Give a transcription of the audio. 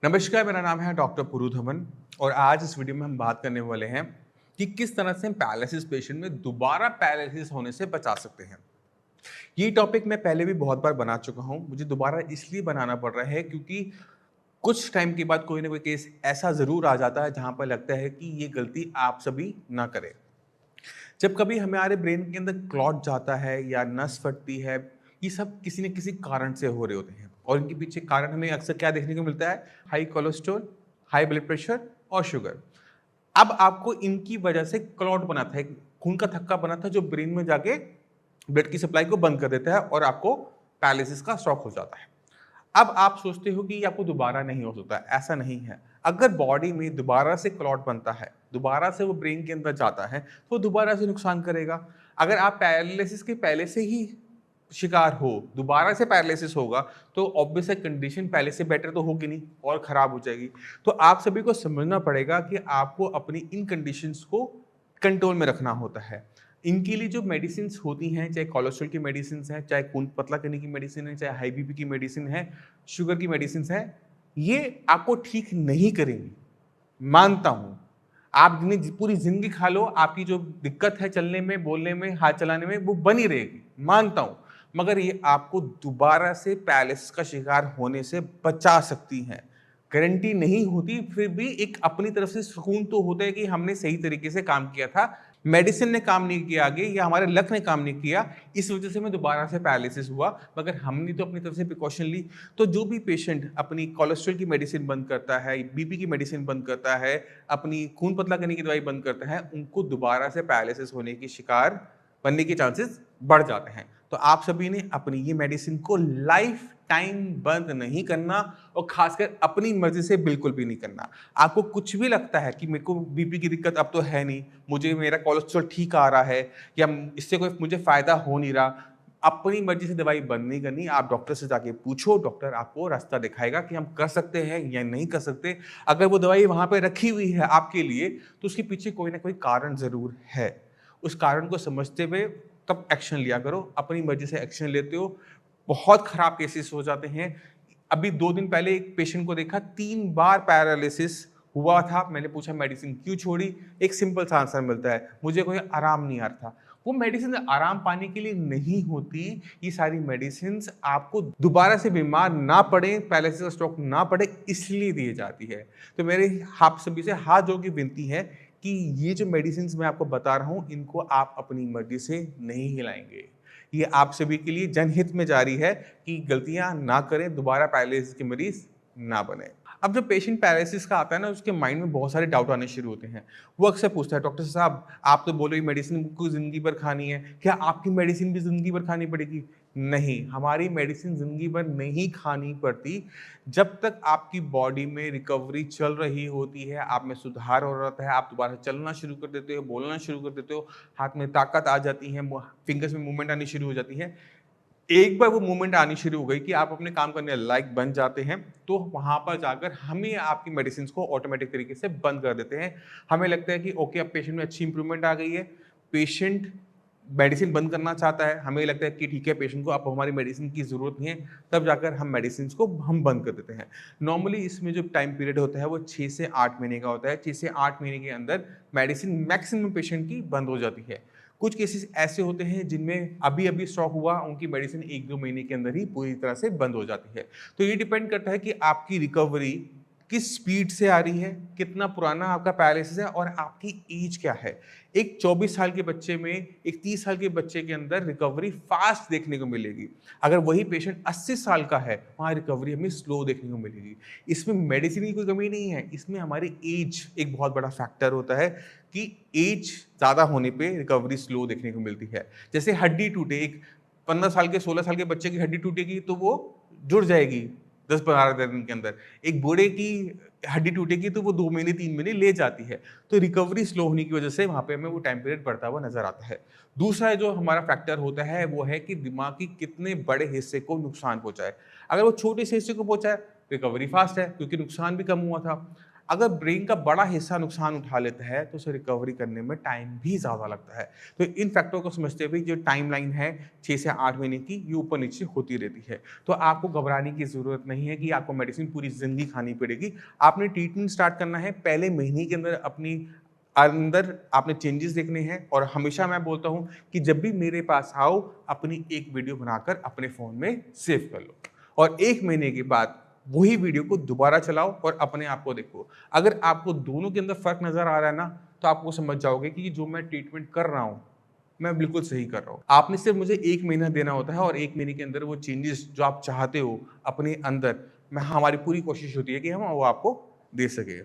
नमस्कार, मेरा नाम है डॉक्टर पुरुधमन और आज इस वीडियो में हम बात करने वाले हैं कि किस तरह से हम पैरालिसिस पेशेंट में दोबारा पैरालिसिस होने से बचा सकते हैं। ये टॉपिक मैं पहले भी बहुत बार बना चुका हूँ। मुझे दोबारा इसलिए बनाना पड़ रहा है क्योंकि कुछ टाइम के बाद कोई ना कोई केस ऐसा ज़रूर आ जाता है जहाँ पर लगता है कि ये गलती आप सभी ना करें। जब कभी हमारे ब्रेन के अंदर क्लॉट जाता है या नस फटती है, ये सब किसी न किसी कारण से हो रहे होते हैं और इनके पीछे कारण हमें अक्सर क्या देखने को मिलता है? High cholesterol, high blood pressure और शुगर। अब आपको इनकी वजह से क्लॉट बना था, एक खून का थक्का बना था जो ब्रेन में जाके ब्लड की सप्लाई को बंद कर देता है और आपको पैरालिसिस का स्ट्रोक हो जाता है। अब आप सोचते हो कि ये आपको दोबारा नहीं हो सकता, ऐसा नहीं है। अगर बॉडी में दोबारा से क्लॉट बनता है, दोबारा से वो ब्रेन के अंदर जाता है, तो दोबारा से नुकसान करेगा। अगर आप पैरालिसिस के पहले से ही शिकार हो, दोबारा से पैरालिसिस होगा, तो ऑब्वियस है कंडीशन पहले से बेटर तो होगी नहीं और खराब हो जाएगी। तो आप सभी को समझना पड़ेगा कि आपको अपनी इन कंडीशंस को कंट्रोल में रखना होता है। इनके लिए जो मेडिसिन्स होती हैं, चाहे कोलेस्ट्रॉल की मेडिसिन्स हैं, चाहे खून पतला करने की मेडिसिन है, चाहे हाई बीपी की मेडिसिन है, शुगर की मेडिसिन्स हैं, ये आपको ठीक नहीं करेंगी। मानता हूँ। आप पूरी ज़िंदगी खा लो, आपकी जो दिक्कत है चलने में, बोलने में, हाथ चलाने में, वो बनी रहेगी, मानता हूँ। मगर ये आपको दोबारा से पैरालिसिस का शिकार होने से बचा सकती हैं। गारंटी नहीं होती, फिर भी एक अपनी तरफ से सुकून तो होता है कि हमने सही तरीके से काम किया था। मेडिसिन ने काम नहीं किया आगे या हमारे लक ने काम नहीं किया, इस वजह से हमें दोबारा से पैरालिसिस हुआ, मगर हमने तो अपनी तरफ से प्रिकॉशन ली। तो जो भी पेशेंट अपनी कोलेस्ट्रॉल की मेडिसिन बंद करता है, बीपी की मेडिसिन बंद करता है, अपनी खून पतला करने की दवाई बंद करता है, उनको दोबारा से पैरालिसिस होने की शिकार बनने के चांसेस बढ़ जाते हैं। तो आप सभी ने अपनी ये मेडिसिन को लाइफ टाइम बंद नहीं करना और खासकर अपनी मर्जी से बिल्कुल भी नहीं करना। आपको कुछ भी लगता है कि मेरे को बीपी की दिक्कत अब तो है नहीं, मुझे मेरा कोलेस्ट्रॉल ठीक आ रहा है या इससे कोई मुझे फ़ायदा हो नहीं रहा, अपनी मर्जी से दवाई बंद नहीं करनी। आप डॉक्टर से जाके पूछो, डॉक्टर आपको रास्ता दिखाएगा कि हम कर सकते हैं या नहीं कर सकते। अगर वो दवाई वहाँ पे रखी हुई है आपके लिए, तो उसके पीछे कोई ना कोई कारण ज़रूर है। उस कारण को समझते हुए तब एक्शन लिया करो। अपनी मर्जी से एक्शन लेते हो, बहुत खराब केसेस हो जाते हैं। अभी 2 दिन पहले एक पेशेंट को देखा, 3 बार पैरालिसिस हुआ था। मैंने पूछा मेडिसिन क्यों छोड़ी? एक सिंपल सा आंसर मिलता है, मुझे कोई आराम नहीं आ रहा था। वो मेडिसिन आराम पाने के लिए नहीं होती। ये सारी मेडिसिन्स आपको दोबारा से बीमार ना पड़े, पैरालिसिस का स्ट्रोक ना पड़े, इसलिए दी जाती है। तो मेरे आप सभी से हाथ जोड़ के विनती है कि ये जो मेडिसिन्स मैं आपको बता रहा हूँ, इनको आप अपनी मर्जी से नहीं हिलाएँगे। ये आप सभी के लिए जनहित में जारी है कि गलतियाँ ना करें, दोबारा पैरालिसिस के मरीज़ ना बनें। अब जब पेशेंट पैरालिसिस का आता है ना, उसके माइंड में बहुत सारे डाउट आने शुरू होते हैं। वो अक्सर पूछता है, डॉक्टर साहब आप तो बोल रहे मेडिसिन को ज़िंदगी भर खानी है, क्या आपकी मेडिसिन भी ज़िंदगी भर खानी पड़ेगी? नहीं, हमारी मेडिसिन ज़िंदगी भर नहीं खानी पड़ती। जब तक आपकी बॉडी में रिकवरी चल रही होती है, आप में सुधार हो रहा है, आप दोबारा चलना शुरू कर देते हो, बोलना शुरू कर देते हो, हाथ में ताकत आ जाती है, फिंगर्स में मूवमेंट आनी शुरू हो जाती है। एक बार वो मूवमेंट आनी शुरू हो गई कि आप अपने काम करने लायक बन जाते हैं, तो वहाँ पर जाकर हमें आपकी मेडिसिन्स को ऑटोमेटिक तरीके से बंद कर देते हैं। हमें लगता है कि ओके, अब पेशेंट में अच्छी इंप्रूवमेंट आ गई है, पेशेंट मेडिसिन बंद करना चाहता है, हमें लगता है कि ठीक है पेशेंट को अब हमारी मेडिसिन की ज़रूरत नहीं है, तब जाकर हम मेडिसिन्स को हम बंद कर देते हैं। नॉर्मली इसमें जो टाइम पीरियड होता है वो 6 से 8 महीने का होता है। 6 से 8 महीने के अंदर मेडिसिन मैक्सिमम पेशेंट की बंद हो जाती है। कुछ केसेस ऐसे होते हैं जिनमें अभी-अभी स्टॉप हुआ, उनकी मेडिसिन 1-2 महीने के अंदर ही पूरी तरह से बंद हो जाती है। तो ये डिपेंड करता है कि आपकी रिकवरी किस स्पीड से आ रही है, कितना पुराना आपका पैरालिसिस है और आपकी एज क्या है। एक 24 साल के बच्चे में, एक 30 साल के बच्चे के अंदर रिकवरी फास्ट देखने को मिलेगी। अगर वही पेशेंट 80 साल का है, वहाँ रिकवरी हमें स्लो देखने को मिलेगी। इसमें मेडिसिन की कोई कमी नहीं है, इसमें हमारी एज एक बहुत बड़ा फैक्टर होता है कि एज ज़्यादा होने पे रिकवरी स्लो देखने को मिलती है। जैसे हड्डी टूटे, एक 15 साल के 16 साल के बच्चे की हड्डी टूटेगी तो वो जुड़ जाएगी 10-12 दिन के अंदर। एक बूढ़े की हड्डी टूटेगी तो वो 2 महीने 3 महीने ले जाती है। तो रिकवरी स्लो होने की वजह से वहाँ पे हमें वो टाइम पीरियड बढ़ता हुआ नज़र आता है। दूसरा जो हमारा फैक्टर होता है वो है कि दिमाग की कितने बड़े हिस्से को नुकसान पहुँचा है। अगर वो छोटे से हिस्से को पहुँचा है, रिकवरी फास्ट है क्योंकि नुकसान भी कम हुआ था। अगर ब्रेन का बड़ा हिस्सा नुकसान उठा लेता है तो उसे रिकवरी करने में टाइम भी ज़्यादा लगता है। तो इन फैक्टरों को समझते हुए जो टाइमलाइन है 6 से 8 महीने की, ये ऊपर नीचे होती रहती है। तो आपको घबराने की ज़रूरत नहीं है कि आपको मेडिसिन पूरी ज़िंदगी खानी पड़ेगी। आपने ट्रीटमेंट स्टार्ट करना है, पहले महीने के अंदर अपनी अंदर आपने चेंजेस देखने हैं। और हमेशा मैं बोलता हूँ कि जब भी मेरे पास आओ, अपनी एक वीडियो बनाकर अपने फ़ोन में सेव कर लो और 1 महीने के बाद वही वीडियो को दोबारा चलाओ और अपने आप को देखो। अगर आपको दोनों के अंदर फ़र्क नज़र आ रहा है ना, तो आप समझ जाओगे कि जो मैं ट्रीटमेंट कर रहा हूँ, मैं बिल्कुल सही कर रहा हूँ। आपने सिर्फ़ मुझे 1 महीना देना होता है और 1 महीने के अंदर वो चेंजेस जो आप चाहते हो अपने अंदर, हमारी पूरी कोशिश होती है कि हम वो आपको दे सकें।